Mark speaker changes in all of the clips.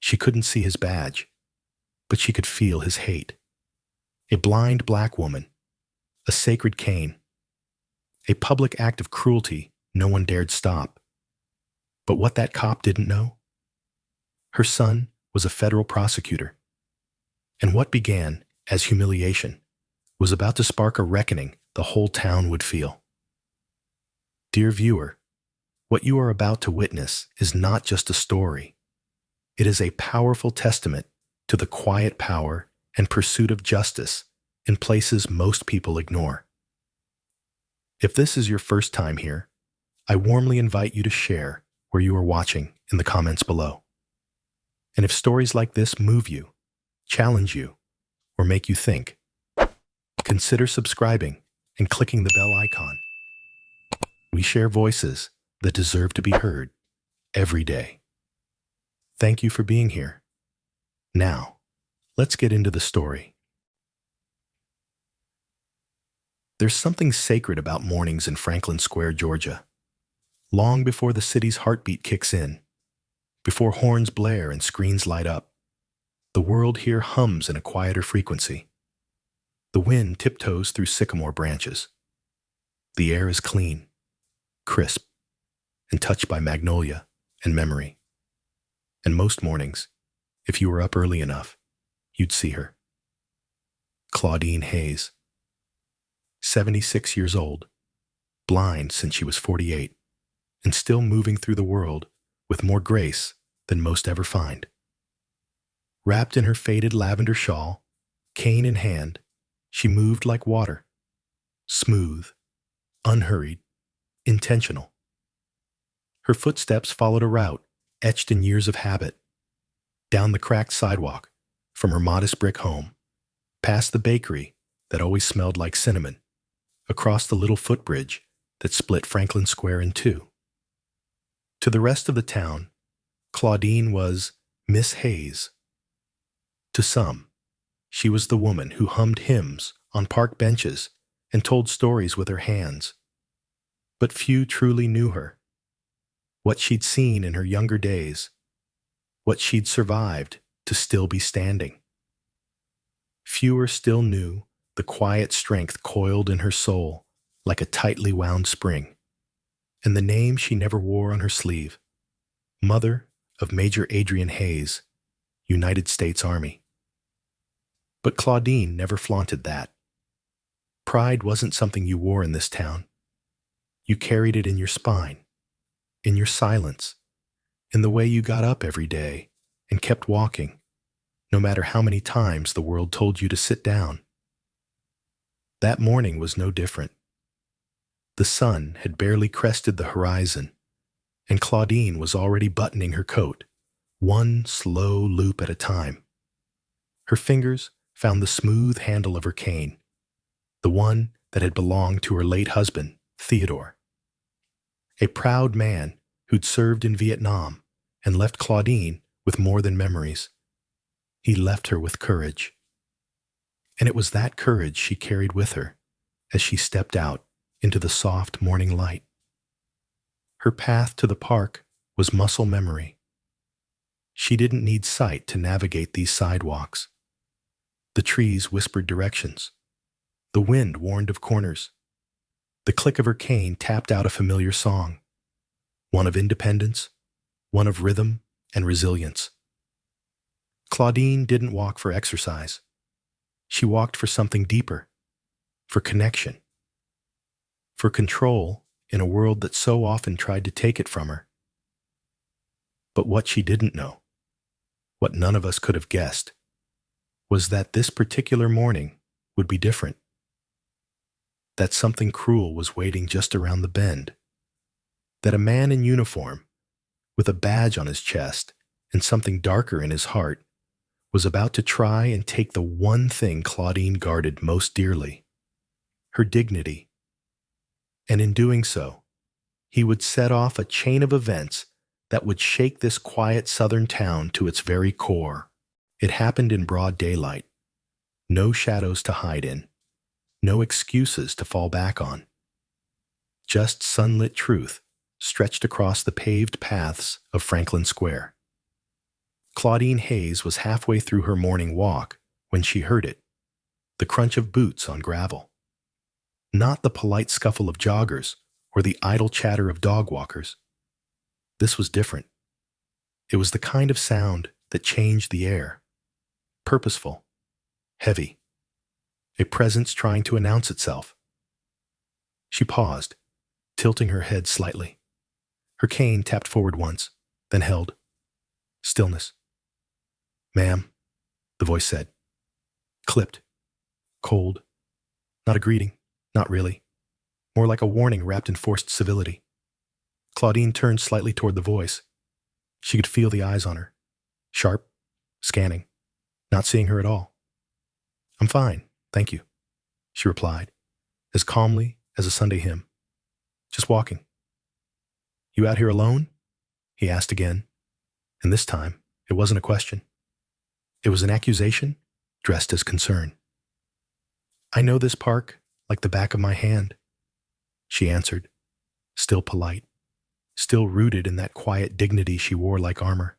Speaker 1: She couldn't see his badge, but she could feel his hate. A blind black woman, a sacred cane, a public act of cruelty no one dared stop. But what that cop didn't know? Her son was a federal prosecutor. And what began as humiliation was about to spark a reckoning the whole town would feel. Dear viewer, what you are about to witness is not just a story. It is a powerful testament to the quiet power and pursuit of justice in places most people ignore. If this is your first time here, I warmly invite you to share where you are watching in the comments below. And if stories like this move you, challenge you, or make you think, consider subscribing and clicking the bell icon. We share voices that deserve to be heard every day. Thank you for being here. Now, let's get into the story. There's something sacred about mornings in Franklin Square, Georgia. Long before the city's heartbeat kicks in, before horns blare and screens light up, the world here hums in a quieter frequency. The wind tiptoes through sycamore branches. The air is clean, crisp, and touched by magnolia and memory. And most mornings, if you were up early enough, you'd see her. Claudine Hayes, 76 years old, blind since she was 48, and still moving through the world with more grace than most ever find. Wrapped in her faded lavender shawl, cane in hand, she moved like water, smooth, unhurried, intentional. Her footsteps followed a route etched in years of habit, down the cracked sidewalk from her modest brick home, past the bakery that always smelled like cinnamon, across the little footbridge that split Franklin Square in two. To the rest of the town, Claudine was Miss Hayes. To some, she was the woman who hummed hymns on park benches and told stories with her hands. But few truly knew her. What she'd seen in her younger days, what she'd survived to still be standing. Fewer still knew the quiet strength coiled in her soul like a tightly wound spring, and the name she never wore on her sleeve, mother of Major Adrian Hayes, United States Army. But Claudine never flaunted that. Pride wasn't something you wore in this town. You carried it in your spine, in your silence, in the way you got up every day and kept walking, no matter how many times the world told you to sit down. That morning was no different. The sun had barely crested the horizon, and Claudine was already buttoning her coat, one slow loop at a time. Her fingers found the smooth handle of her cane, the one that had belonged to her late husband, Theodore. A proud man who'd served in Vietnam and left Claudine with more than memories. He left her with courage. And it was that courage she carried with her as she stepped out into the soft morning light. Her path to the park was muscle memory. She didn't need sight to navigate these sidewalks. The trees whispered directions. The wind warned of corners. The click of her cane tapped out a familiar song, one of independence, one of rhythm and resilience. Claudine didn't walk for exercise. She walked for something deeper, for connection, for control in a world that so often tried to take it from her. But what she didn't know, what none of us could have guessed, was that this particular morning would be different. That something cruel was waiting just around the bend. That a man in uniform, with a badge on his chest and something darker in his heart, was about to try and take the one thing Claudine guarded most dearly, her dignity. And in doing so, he would set off a chain of events that would shake this quiet southern town to its very core. It happened in broad daylight, no shadows to hide in, no excuses to fall back on. Just sunlit truth stretched across the paved paths of Franklin Square. Claudine Hayes was halfway through her morning walk when she heard it, the crunch of boots on gravel. Not the polite scuffle of joggers or the idle chatter of dog walkers. This was different. It was the kind of sound that changed the air. Purposeful, heavy, a presence trying to announce itself. She paused, tilting her head slightly. Her cane tapped forward once, then held. Stillness. "Ma'am," the voice said. Clipped. Cold. Not a greeting, not really. More like a warning wrapped in forced civility. Claudine turned slightly toward the voice. She could feel the eyes on her. Sharp, scanning, not seeing her at all. "I'm fine, thank you," she replied, as calmly as a Sunday hymn. "Just walking." "You out here alone?" he asked again, and this time it wasn't a question. It was an accusation dressed as concern. "I know this park like the back of my hand," she answered, still polite, still rooted in that quiet dignity she wore like armor.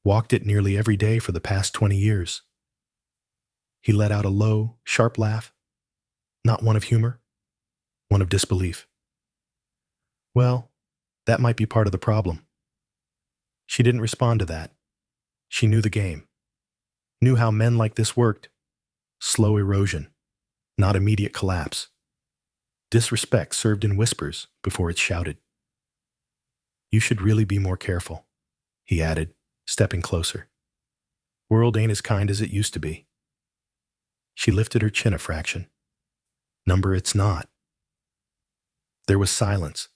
Speaker 1: "Walked it nearly every day for the past 20 years. He let out a low, sharp laugh, not one of humor, one of disbelief. "Well, that might be part of the problem." She didn't respond to that. She knew the game, knew how men like this worked. Slow erosion, not immediate collapse. Disrespect served in whispers before it's shouted. "You should really be more careful," he added, stepping closer. "World ain't as kind as it used to be." She lifted her chin a fraction. "Number it's not." There was silence,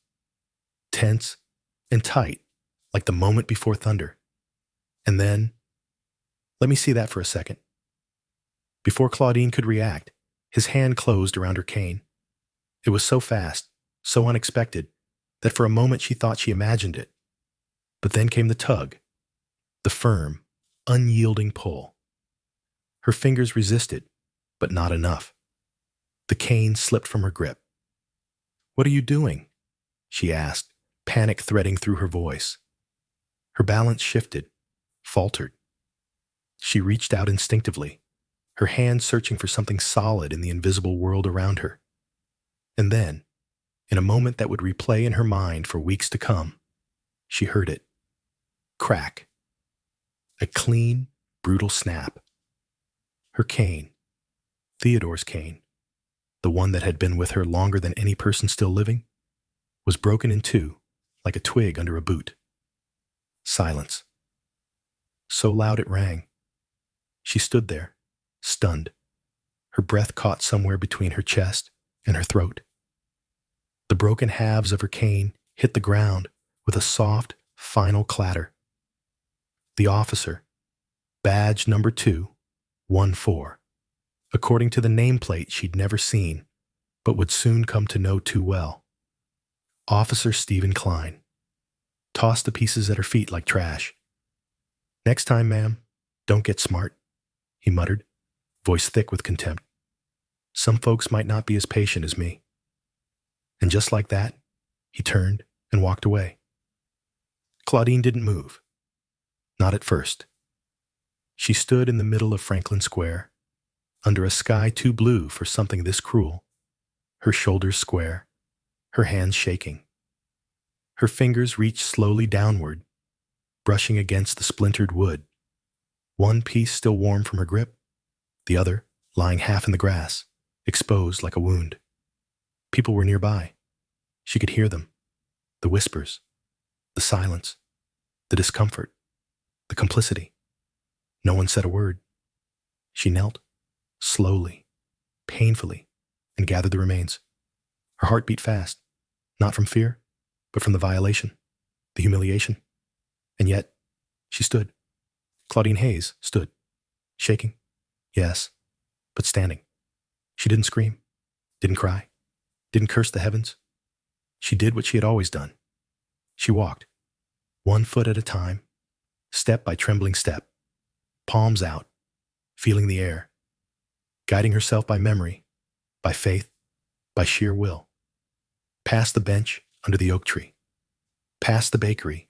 Speaker 1: tense and tight, like the moment before thunder. And then, "Let me see that for a second." Before Claudine could react, his hand closed around her cane. It was so fast, so unexpected, that for a moment she thought she imagined it. But then came the tug, the firm, unyielding pull. Her fingers resisted, but not enough. The cane slipped from her grip. "What are you doing?" she asked, panic threading through her voice. Her balance shifted, faltered. She reached out instinctively, her hand searching for something solid in the invisible world around her. And then, in a moment that would replay in her mind for weeks to come, she heard it. Crack. A clean, brutal snap. Her cane, Theodore's cane, the one that had been with her longer than any person still living, was broken in two, like a twig under a boot. Silence. So loud it rang. She stood there, stunned, her breath caught somewhere between her chest and her throat. The broken halves of her cane hit the ground with a soft, final clatter. The officer, badge number 214, according to the nameplate she'd never seen, but would soon come to know too well. Officer Stephen Klein. Tossed the pieces at her feet like trash. "Next time, ma'am, don't get smart," he muttered, voice thick with contempt. "Some folks might not be as patient as me." And just like that, he turned and walked away. Claudine didn't move. Not at first. She stood in the middle of Franklin Square, under a sky too blue for something this cruel, her shoulders square, her hands shaking. Her fingers reached slowly downward, brushing against the splintered wood, one piece still warm from her grip, the other lying half in the grass, exposed like a wound. People were nearby. She could hear them, the whispers, the silence, the discomfort, the complicity. No one said a word. She knelt, slowly, painfully, and gathered the remains. Her heart beat fast, not from fear, but from the violation, the humiliation. And yet, she stood. Claudine Hayes stood, shaking, yes, but standing. She didn't scream, didn't cry, didn't curse the heavens. She did what she had always done. She walked, one foot at a time, step by trembling step, palms out, feeling the air, guiding herself by memory, by faith, by sheer will. Past the bench under the oak tree, past the bakery,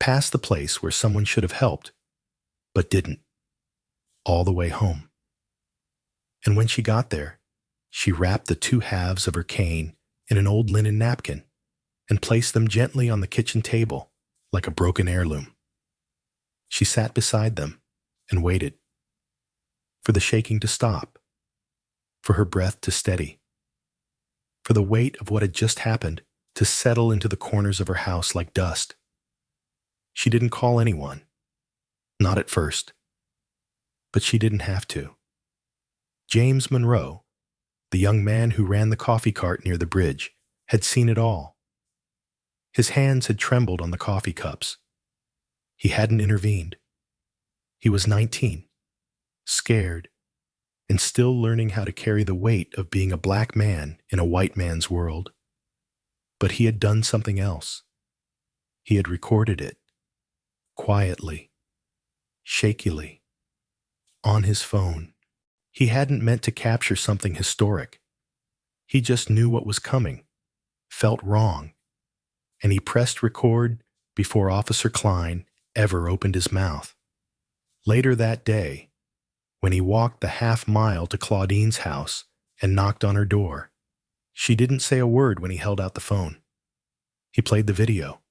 Speaker 1: past the place where someone should have helped, but didn't, all the way home. And when she got there, she wrapped the two halves of her cane in an old linen napkin and placed them gently on the kitchen table like a broken heirloom. She sat beside them and waited for the shaking to stop, for her breath to steady, for the weight of what had just happened to settle into the corners of her house like dust. She didn't call anyone, not at first, but she didn't have to. James Monroe, the young man who ran the coffee cart near the bridge, had seen it all. His hands had trembled on the coffee cups. He hadn't intervened. He was 19, scared, and still learning how to carry the weight of being a black man in a white man's world. But he had done something else. He had recorded it, quietly, shakily, on his phone. He hadn't meant to capture something historic. He just knew what was coming, felt wrong, and he pressed record before Officer Klein ever opened his mouth. Later that day, when he walked the half-mile to Claudine's house and knocked on her door, she didn't say a word when he held out the phone. He played the video.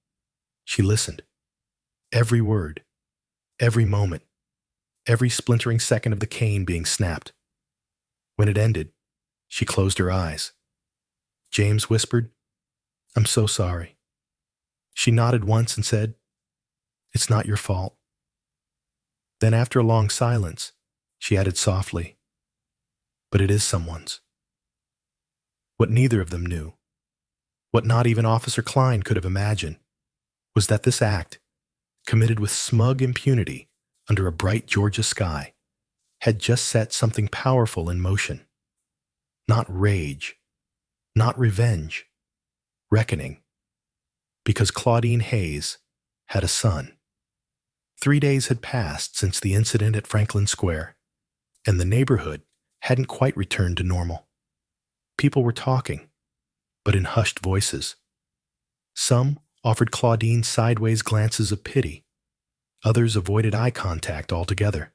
Speaker 1: She listened. Every word, every moment, every splintering second of the cane being snapped. When it ended, she closed her eyes. James whispered, "I'm so sorry." She nodded once and said, "It's not your fault." Then after a long silence, she added softly, "But it is someone's." What neither of them knew, what not even Officer Klein could have imagined, was that this act, committed with smug impunity under a bright Georgia sky, had just set something powerful in motion. Not rage, not revenge, reckoning. Because Claudine Hayes had a son. 3 days had passed since the incident at Franklin Square, and the neighborhood hadn't quite returned to normal. People were talking, but in hushed voices. Some offered Claudine sideways glances of pity. Others avoided eye contact altogether.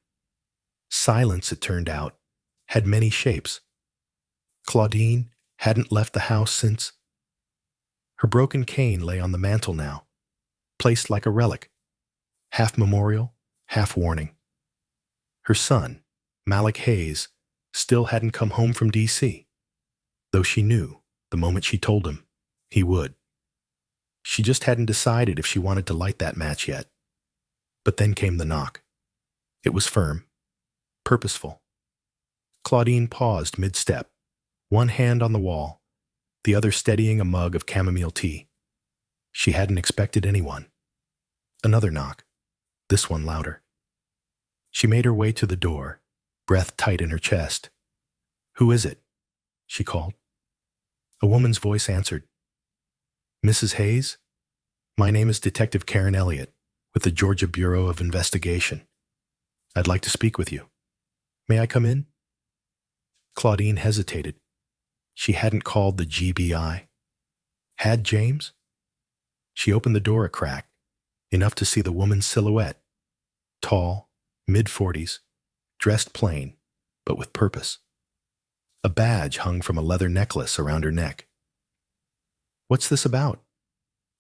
Speaker 1: Silence, it turned out, had many shapes. Claudine hadn't left the house since. Her broken cane lay on the mantel now, placed like a relic, half memorial, half warning. Her son, Malik Hayes, still hadn't come home from D.C., though she knew, the moment she told him, he would. She just hadn't decided if she wanted to light that match yet. But then came the knock. It was firm, purposeful. Claudine paused mid-step, one hand on the wall, the other steadying a mug of chamomile tea. She hadn't expected anyone. Another knock, this one louder. She made her way to the door, breath tight in her chest. "Who is it?" she called. A woman's voice answered. "Mrs. Hayes? My name is Detective Karen Elliott, with the Georgia Bureau of Investigation. I'd like to speak with you. May I come in?" Claudine hesitated. She hadn't called the GBI. Had James? She opened the door a crack, enough to see the woman's silhouette. Tall, mid-40s, dressed plain, but with purpose. A badge hung from a leather necklace around her neck. "What's this about?"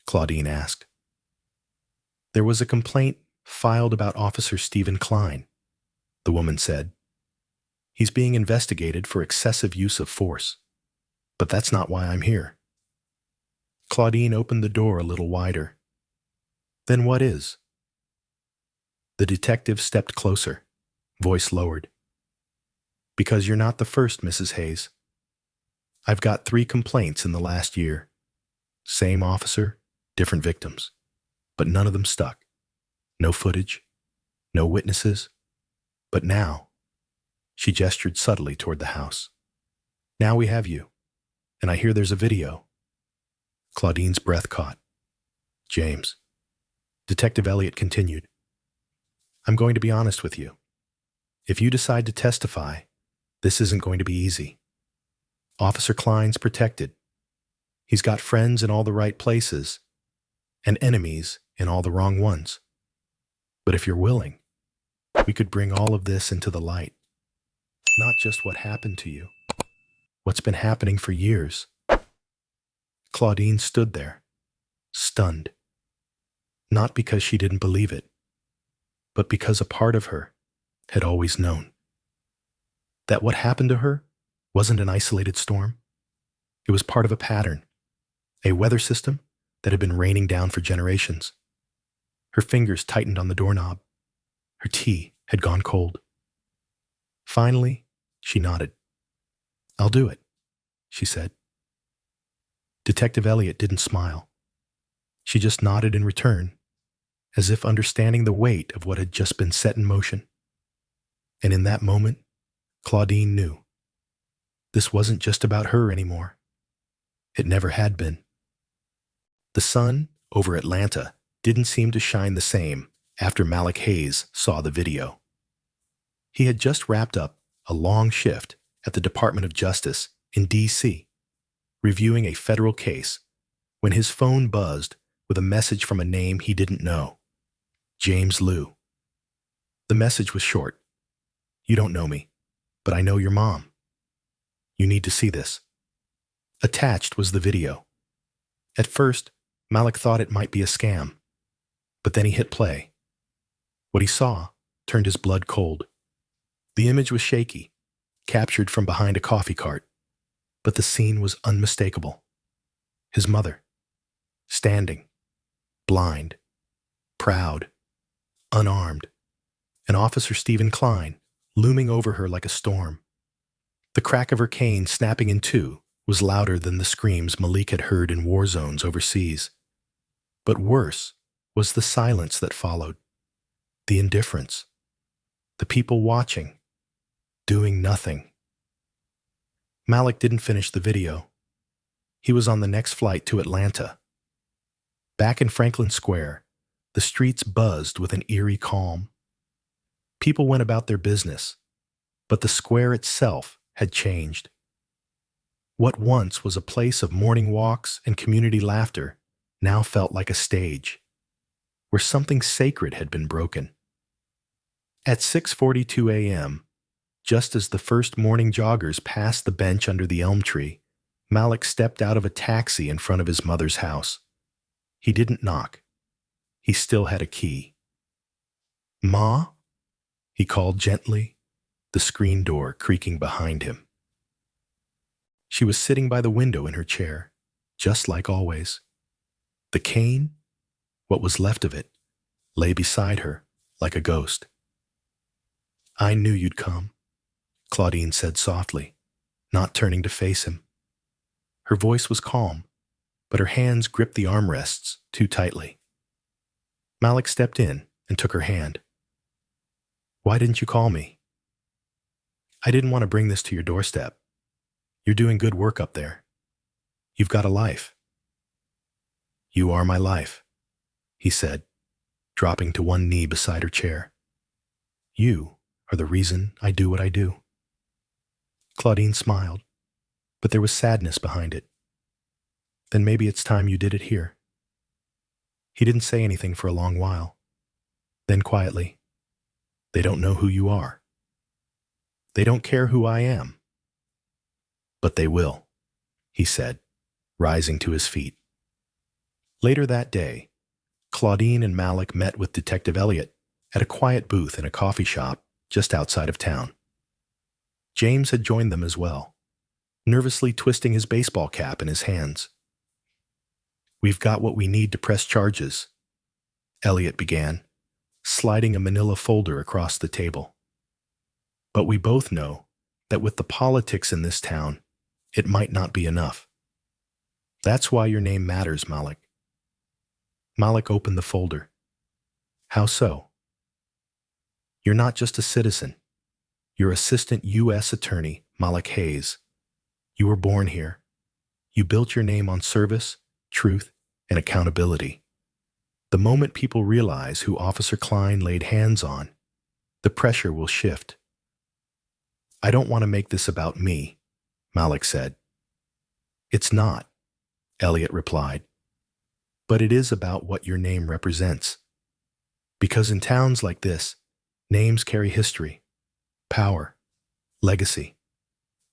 Speaker 1: Claudine asked. "There was a complaint filed about Officer Stephen Klein," the woman said. "He's being investigated for excessive use of force. But that's not why I'm here." Claudine opened the door a little wider. "Then what is?" The detective stepped closer, voice lowered. "Because you're not the first, Mrs. Hayes. I've got 3 complaints in the last year. Same officer, different victims. But none of them stuck. No footage, no witnesses. But now," she gestured subtly toward the house, "now we have you. And I hear there's a video." Claudine's breath caught. "James." Detective Elliott continued. "I'm going to be honest with you. If you decide to testify, this isn't going to be easy. Officer Klein's protected. He's got friends in all the right places. and enemies in all the wrong ones. But if you're willing, we could bring all of this into the light. Not just what happened to you, what's been happening for years. Claudine stood there, stunned. Not because she didn't believe it, but because a part of her had always known. That what happened to her wasn't an isolated storm. It was part of a pattern, a weather system that had been raining down for generations. Her fingers tightened on the doorknob. Her tea had gone cold. Finally, she nodded. "I'll do it," she said. Detective Elliot didn't smile. She just nodded in return, as if understanding the weight of what had just been set in motion. And in that moment, Claudine knew. This wasn't just about her anymore. It never had been. The sun over Atlanta didn't seem to shine the same after Malik Hayes saw the video. He had just wrapped up a long shift at the Department of Justice in D.C., reviewing a federal case, when his phone buzzed with a message from a name he didn't know, James Liu. The message was short. "You don't know me, but I know your mom. You need to see this." Attached was the video. At first, Malik thought it might be a scam, but then he hit play. What he saw turned his blood cold. The image was shaky, captured from behind a coffee cart, but the scene was unmistakable. His mother, standing, blind, proud, unarmed, and Officer Stephen Klein looming over her like a storm. The crack of her cane snapping in two was louder than the screams Malik had heard in war zones overseas. But worse was the silence that followed, the indifference, the people watching, doing nothing. Malik didn't finish the video. He was on the next flight to Atlanta. Back in Franklin Square, the streets buzzed with an eerie calm. People went about their business, but the square itself had changed. What once was a place of morning walks and community laughter now felt like a stage, where something sacred had been broken. At 6:42 a.m., just as the first morning joggers passed the bench under the elm tree, Malik stepped out of a taxi in front of his mother's house. He didn't knock. He still had a key. "Ma?" he called gently, the screen door creaking behind him. She was sitting by the window in her chair, just like always. The cane, what was left of it, lay beside her like a ghost. "I knew you'd come," Claudine said softly, not turning to face him. Her voice was calm, but her hands gripped the armrests too tightly. Malik stepped in and took her hand. "Why didn't you call me?" "I didn't want to bring this to your doorstep. You're doing good work up there. You've got a life." "You are my life," he said, dropping to one knee beside her chair. "You are the reason I do what I do." Claudine smiled, but there was sadness behind it. "Then maybe it's time you did it here." He didn't say anything for a long while. Then quietly, "They don't know who you are. They don't care who I am. But they will," he said, rising to his feet. Later that day, Claudine and Malik met with Detective Elliot at a quiet booth in a coffee shop just outside of town. James had joined them as well, nervously twisting his baseball cap in his hands. "We've got what we need to press charges," Elliot began, sliding a manila folder across the table. "But we both know that with the politics in this town, it might not be enough. That's why your name matters, Malik." Malik opened the folder. "How so?" "You're not just a citizen. You're Assistant U.S. Attorney Malik Hayes. You were born here. You built your name on service, truth, and accountability. The moment people realize who Officer Klein laid hands on, the pressure will shift." "I don't want to make this about me," Malik said. "It's not," Elliot replied. but it is about what your name represents. Because in towns like this, names carry history, power, legacy,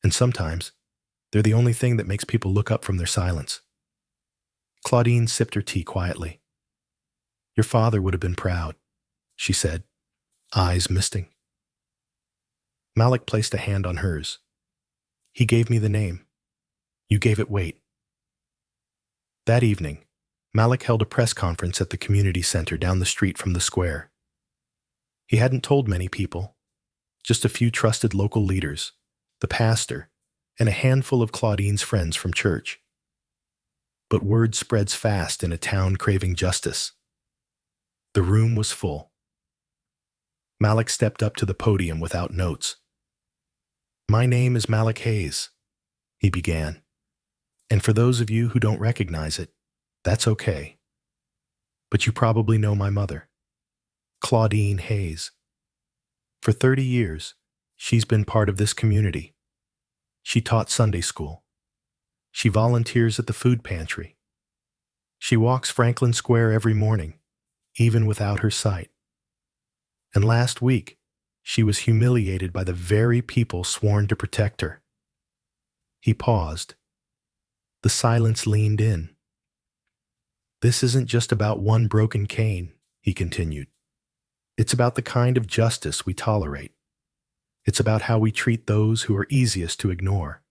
Speaker 1: and sometimes they're the only thing that makes people look up from their silence. Claudine sipped her tea quietly. Your father would have been proud, she said, eyes misting. Malik placed a hand on hers. He gave me the name. You gave it weight. That evening, Malik held a press conference at the community center down the street from the square. He hadn't told many people, just a few trusted local leaders, the pastor, and a handful of Claudine's friends from church. But word spreads fast in a town craving justice. The room was full. Malik stepped up to the podium without notes. My name is Malik Hayes, he began. And for those of you who don't recognize it, that's okay. But you probably know my mother, Claudine Hayes. For 30 years, she's been part of this community. She taught Sunday school. She volunteers at the food pantry. She walks Franklin Square every morning, even without her sight. And last week, she was humiliated by the very people sworn to protect her. He paused. The silence leaned in. This isn't just about one broken cane, he continued. It's about the kind of justice we tolerate. It's about how we treat those who are easiest to ignore.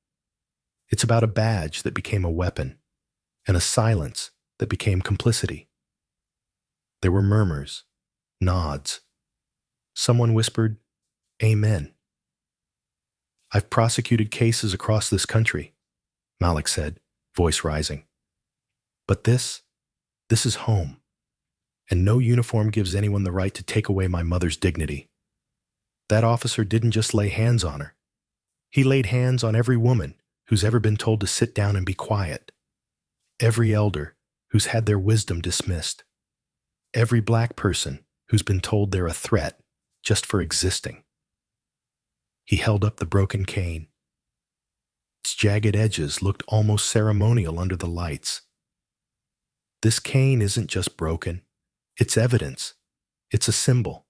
Speaker 1: It's about a badge that became a weapon, and a silence that became complicity. There were murmurs, nods. Someone whispered, Amen. I've prosecuted cases across this country, Malik said, voice rising. But this is home, and no uniform gives anyone the right to take away my mother's dignity. That officer didn't just lay hands on her. He laid hands on every woman who's ever been told to sit down and be quiet, every elder who's had their wisdom dismissed, every black person who's been told they're a threat just for existing. He held up the broken cane. Its jagged edges looked almost ceremonial under the lights. This cane isn't just broken. It's evidence. It's a symbol.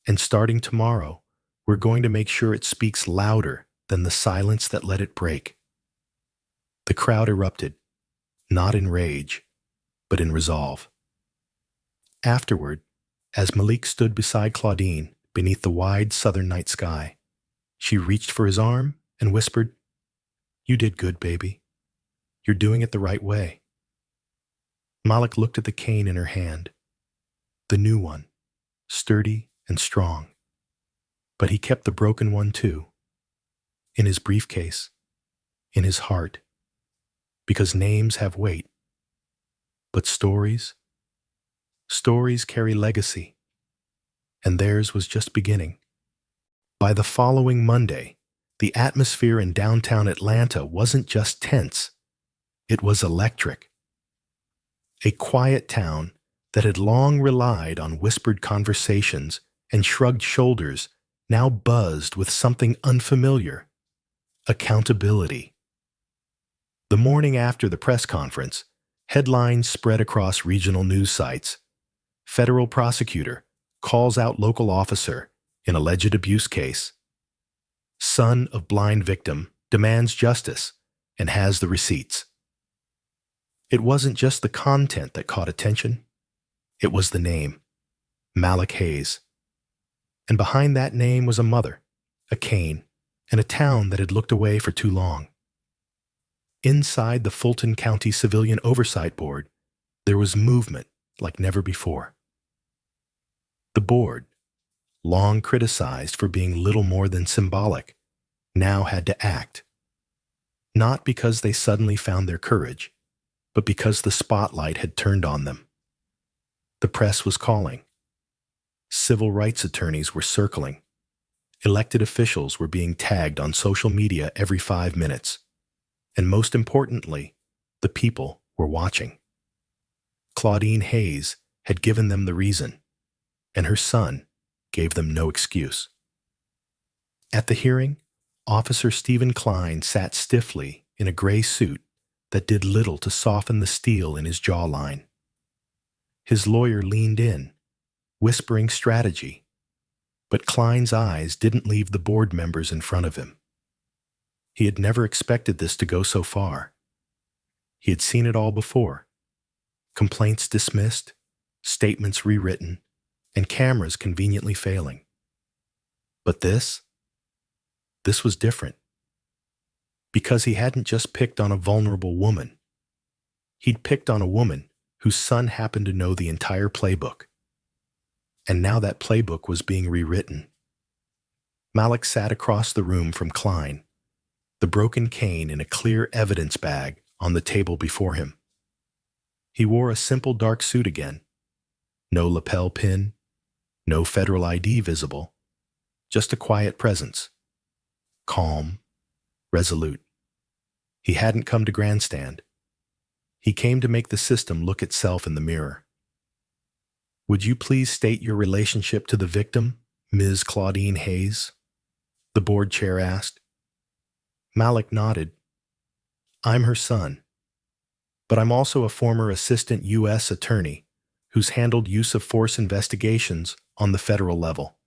Speaker 1: And starting tomorrow, we're going to make sure it speaks louder than the silence that let it break. The crowd erupted, not in rage, but in resolve. Afterward, as Malik stood beside Claudine beneath the wide southern night sky, she reached for his arm and whispered, You did good, baby. You're doing it the right way. Malik looked at the cane in her hand, the new one, sturdy and strong. But he kept the broken one too, in his briefcase, in his heart, because names have weight. But stories carry legacy, and theirs was just beginning. By the following Monday, the atmosphere in downtown Atlanta wasn't just tense, it was electric. A quiet town that had long relied on whispered conversations and shrugged shoulders now buzzed with something unfamiliar: accountability. The morning after the press conference, headlines spread across regional news sites. Federal prosecutor calls out local officer in alleged abuse case. Son of blind victim demands justice and has the receipts. It wasn't just the content that caught attention. It was the name, Malik Hayes. And behind that name was a mother, a cane, and a town that had looked away for too long. Inside the Fulton County Civilian Oversight Board, there was movement like never before. The board, long criticized for being little more than symbolic, now had to act. Not because they suddenly found their courage, but because the spotlight had turned on them. The press was calling. Civil rights attorneys were circling. Elected officials were being tagged on social media every 5 minutes. And most importantly, the people were watching. Claudine Hayes had given them the reason, and her son gave them no excuse. At the hearing, Officer Stephen Klein sat stiffly in a gray suit that did little to soften the steel in his jawline. His lawyer leaned in, whispering strategy, but Klein's eyes didn't leave the board members in front of him. He had never expected this to go so far. He had seen it all before. Complaints dismissed, statements rewritten, and cameras conveniently failing. But this was different. Because he hadn't just picked on a vulnerable woman. He'd picked on a woman whose son happened to know the entire playbook. And now that playbook was being rewritten. Malik sat across the room from Klein, the broken cane in a clear evidence bag on the table before him. He wore a simple dark suit again. No lapel pin, no federal ID visible, just a quiet presence. Calm, resolute. He hadn't come to grandstand. He came to make the system look itself in the mirror. Would you please state your relationship to the victim, Ms. Claudine Hayes? The board chair asked. Malik nodded. I'm her son, but I'm also a former assistant U.S. attorney who's handled use of force investigations on the federal level.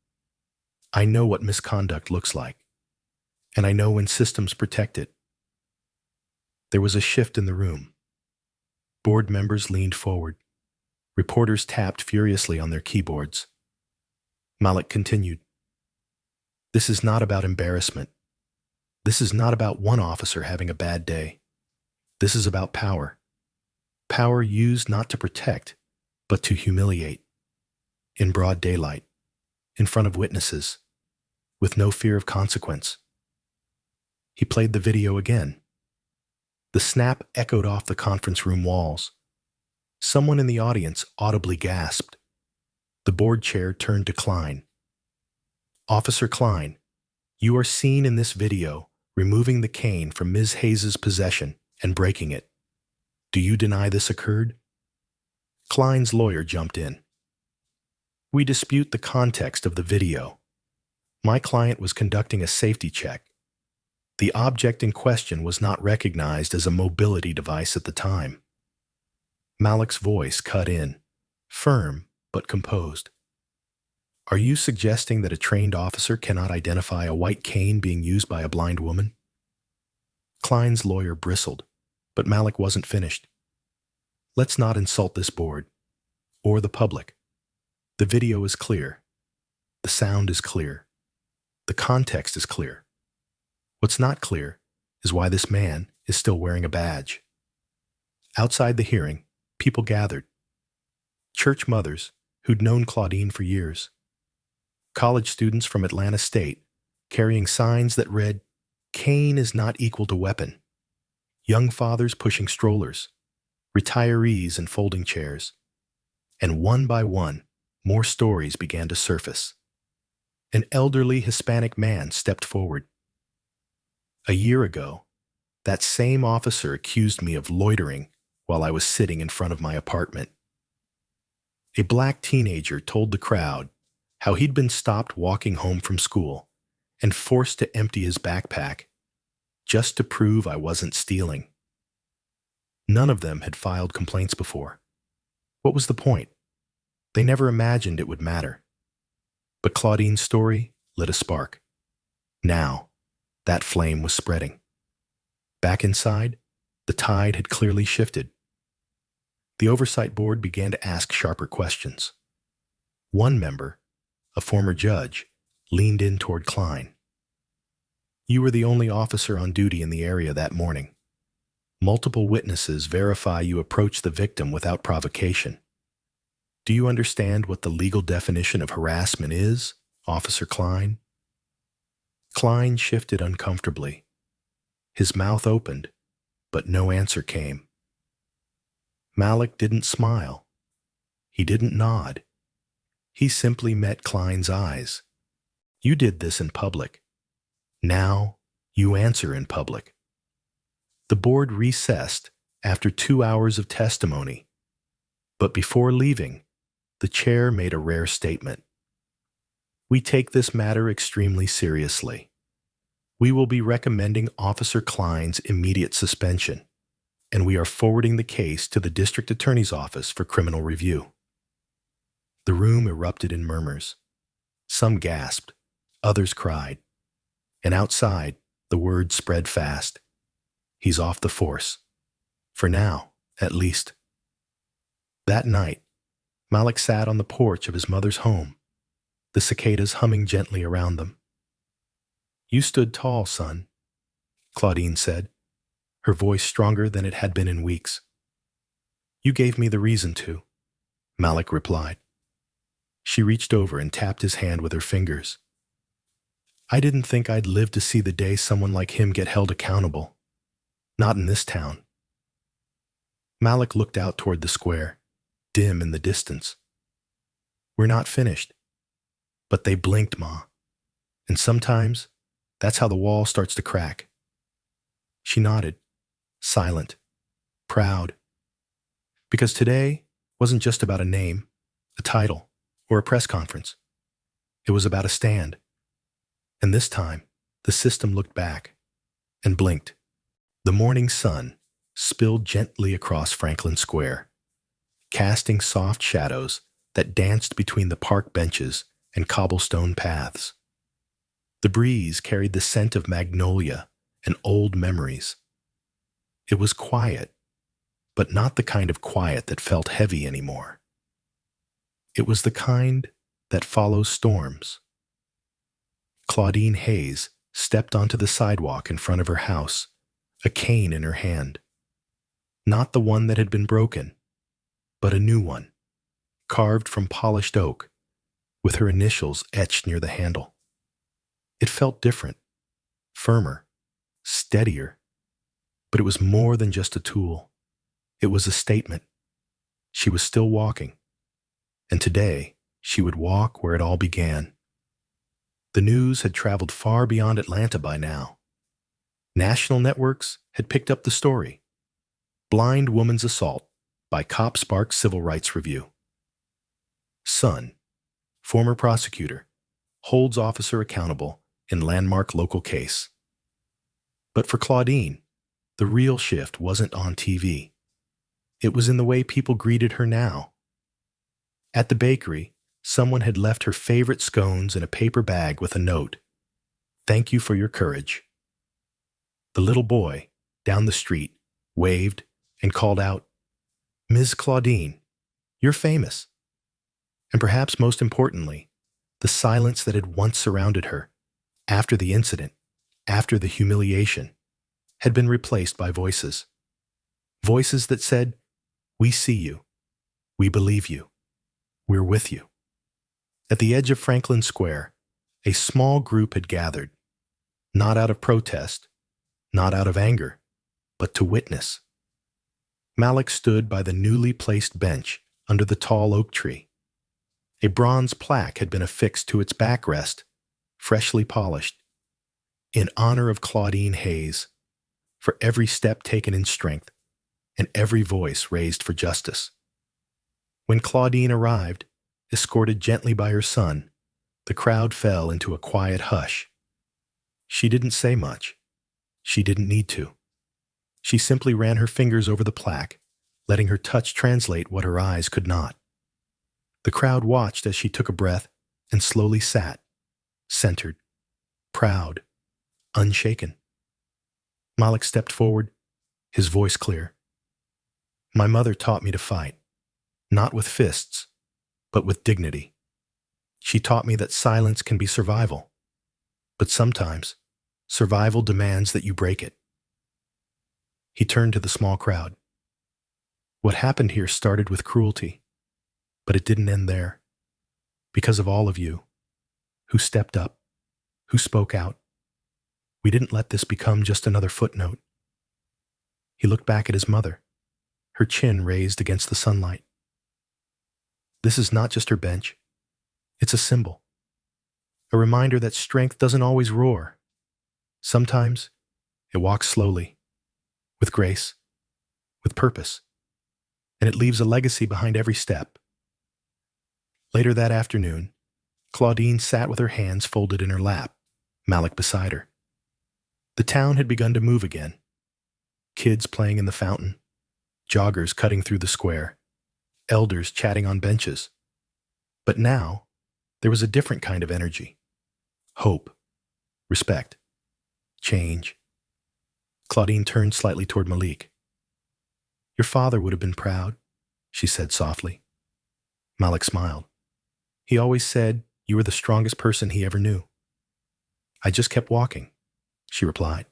Speaker 1: I know what misconduct looks like, and I know when systems protect it. There was a shift in the room. Board members leaned forward. Reporters tapped furiously on their keyboards. Malik continued. This is not about embarrassment. This is not about one officer having a bad day. This is about power. Power used not to protect, but to humiliate. In broad daylight, in front of witnesses, with no fear of consequence. He played the video again. The snap echoed off the conference room walls. Someone in the audience audibly gasped. The board chair turned to Klein. Officer Klein, you are seen in this video removing the cane from Ms. Hayes' possession and breaking it. Do you deny this occurred? Klein's lawyer jumped in. We dispute the context of the video. My client was conducting a safety check. The object in question was not recognized as a mobility device at the time. Malik's voice cut in, firm but composed. Are you suggesting that a trained officer cannot identify a white cane being used by a blind woman? Klein's lawyer bristled, but Malik wasn't finished. Let's not insult this board, or the public. The video is clear. The sound is clear. The context is clear. What's not clear is why this man is still wearing a badge. Outside the hearing, people gathered. Church mothers who'd known Claudine for years. College students from Atlanta State carrying signs that read, "Cane is not equal to weapon." Young fathers pushing strollers. Retirees in folding chairs. And one by one, more stories began to surface. An elderly Hispanic man stepped forward. A year ago, that same officer accused me of loitering while I was sitting in front of my apartment. A black teenager told the crowd how he'd been stopped walking home from school and forced to empty his backpack just to prove I wasn't stealing. None of them had filed complaints before. What was the point? They never imagined it would matter. But Claudine's story lit a spark. Now, that flame was spreading. Back inside, the tide had clearly shifted. The oversight board began to ask sharper questions. One member, a former judge, leaned in toward Klein. You were the only officer on duty in the area that morning. Multiple witnesses verify you approached the victim without provocation. Do you understand what the legal definition of harassment is, Officer Klein? Klein shifted uncomfortably. His mouth opened, but no answer came. Malik didn't smile. He didn't nod. He simply met Klein's eyes. You did this in public. Now you answer in public. The board recessed after 2 hours of testimony, but before leaving, the chair made a rare statement. We take this matter extremely seriously. We will be recommending Officer Klein's immediate suspension, and we are forwarding the case to the District Attorney's Office for criminal review. The room erupted in murmurs. Some gasped, others cried, and outside, the word spread fast. He's off the force. For now, at least. That night, Malik sat on the porch of his mother's home, the cicadas humming gently around them. "You stood tall, son," Claudine said, her voice stronger than it had been in weeks. "You gave me the reason to," Malik replied. She reached over and tapped his hand with her fingers. "I didn't think I'd live to see the day someone like him get held accountable. Not in this town." Malik looked out toward the square, dim in the distance. "We're not finished." "But they blinked, Ma. And sometimes, that's how the wall starts to crack." She nodded, silent, proud. Because today wasn't just about a name, a title, or a press conference. It was about a stand. And this time, the system looked back and blinked. The morning sun spilled gently across Franklin Square, casting soft shadows that danced between the park benches and cobblestone paths. The breeze carried the scent of magnolia and old memories. It was quiet, but not the kind of quiet that felt heavy anymore. It was the kind that follows storms. Claudine Hayes stepped onto the sidewalk in front of her house, a cane in her hand. Not the one that had been broken, but a new one, carved from polished oak, with her initials etched near the handle. It felt different, firmer, steadier, but it was more than just a tool. It was a statement. She was still walking, and today she would walk where it all began. The news had traveled far beyond Atlanta by now. National networks had picked up the story. Blind Woman's Assault by Cop Spark Civil Rights Review. Son, former prosecutor, holds officer accountable in landmark local case. But for Claudine, the real shift wasn't on TV. It was in the way people greeted her now. At the bakery, someone had left her favorite scones in a paper bag with a note. "Thank you for your courage." The little boy, down the street, waved and called out, "Ms. Claudine, you're famous." And perhaps most importantly, the silence that had once surrounded her, after the incident, after the humiliation, had been replaced by voices. Voices that said, "We see you. We believe you. We're with you." At the edge of Franklin Square, a small group had gathered, not out of protest, not out of anger, but to witness. Malik stood by the newly placed bench under the tall oak tree. A bronze plaque had been affixed to its backrest, freshly polished, in honor of Claudine Hayes, for every step taken in strength and every voice raised for justice. When Claudine arrived, escorted gently by her son, the crowd fell into a quiet hush. She didn't say much. She didn't need to. She simply ran her fingers over the plaque, letting her touch translate what her eyes could not. The crowd watched as she took a breath and slowly sat, centered, proud, unshaken. Malik stepped forward, his voice clear. "My mother taught me to fight, not with fists, but with dignity. She taught me that silence can be survival, but sometimes survival demands that you break it." He turned to the small crowd. "What happened here started with cruelty, but it didn't end there. Because of all of you, who stepped up, who spoke out, we didn't let this become just another footnote." He looked back at his mother, her chin raised against the sunlight. This is not just her bench. It's a symbol. A reminder that strength doesn't always roar. Sometimes it walks slowly, with grace, with purpose, and it leaves a legacy behind every step. Later that afternoon, Claudine sat with her hands folded in her lap, Malik beside her. The town had begun to move again. Kids playing in the fountain, joggers cutting through the square, elders chatting on benches. But now, there was a different kind of energy. Hope, respect, change. Claudine turned slightly toward Malik. "Your father would have been proud," she said softly. Malik smiled. "He always said you were the strongest person he ever knew." "I just kept walking," she replied,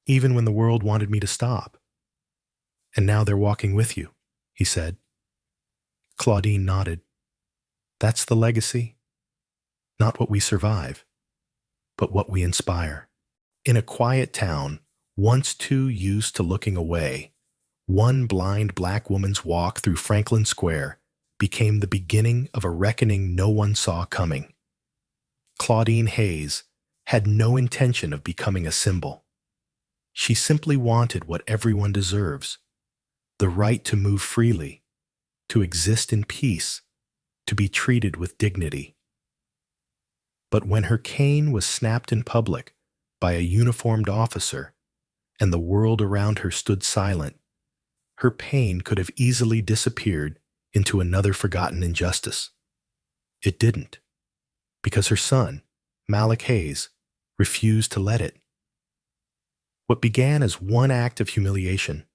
Speaker 1: "even when the world wanted me to stop." "And now they're walking with you," he said. Claudine nodded. "That's the legacy. Not what we survive, but what we inspire." In a quiet town, once too used to looking away, one blind black woman's walk through Franklin Square became the beginning of a reckoning no one saw coming. Claudine Hayes had no intention of becoming a symbol. She simply wanted what everyone deserves: the right to move freely, to exist in peace, to be treated with dignity. But when her cane was snapped in public by a uniformed officer and the world around her stood silent, her pain could have easily disappeared into another forgotten injustice. It didn't, because her son, Malik Hayes, refused to let it. What began as one act of humiliation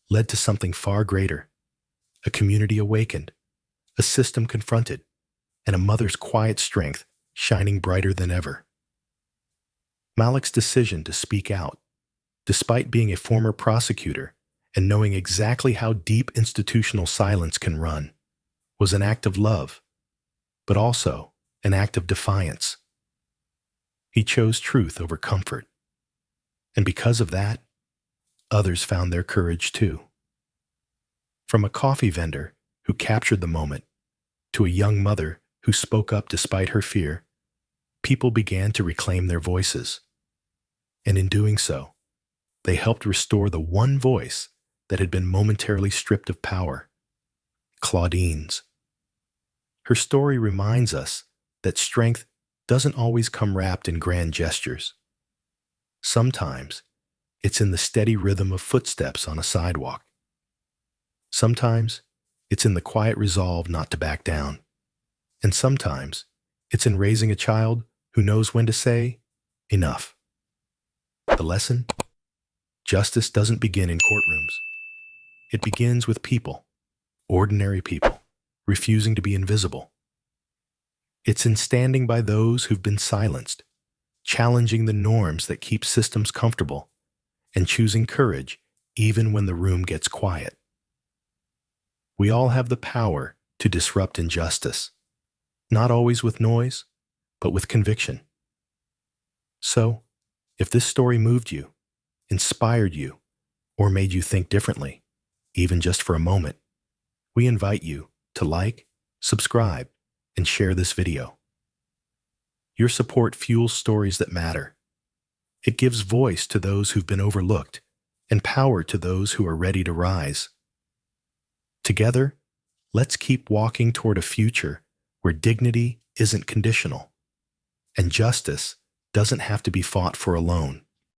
Speaker 1: led to something far greater: a community awakened, a system confronted, and a mother's quiet strength shining brighter than ever. Malik's decision to speak out, despite being a former prosecutor and knowing exactly how deep institutional silence can run, was an act of love, but also an act of defiance. He chose truth over comfort. And because of that, others found their courage too. From a coffee vendor who captured the moment to a young mother who spoke up despite her fear, people began to reclaim their voices. And in doing so, they helped restore the one voice that had been momentarily stripped of power: Claudine's. Her story reminds us that strength doesn't always come wrapped in grand gestures. Sometimes it's in the steady rhythm of footsteps on a sidewalk. Sometimes it's in the quiet resolve not to back down. And sometimes it's in raising a child who knows when to say, enough. The lesson? Justice doesn't begin in courtrooms. It begins with people, ordinary people, refusing to be invisible. It's in standing by those who've been silenced, challenging the norms that keep systems comfortable, and choosing courage even when the room gets quiet. We all have the power to disrupt injustice, not always with noise, but with conviction. So, if this story moved you, inspired you, or made you think differently, even just for a moment, we invite you to like, subscribe, and share this video. Your support fuels stories that matter. It gives voice to those who've been overlooked and power to those who are ready to rise. Together, let's keep walking toward a future where dignity isn't conditional and justice doesn't have to be fought for alone.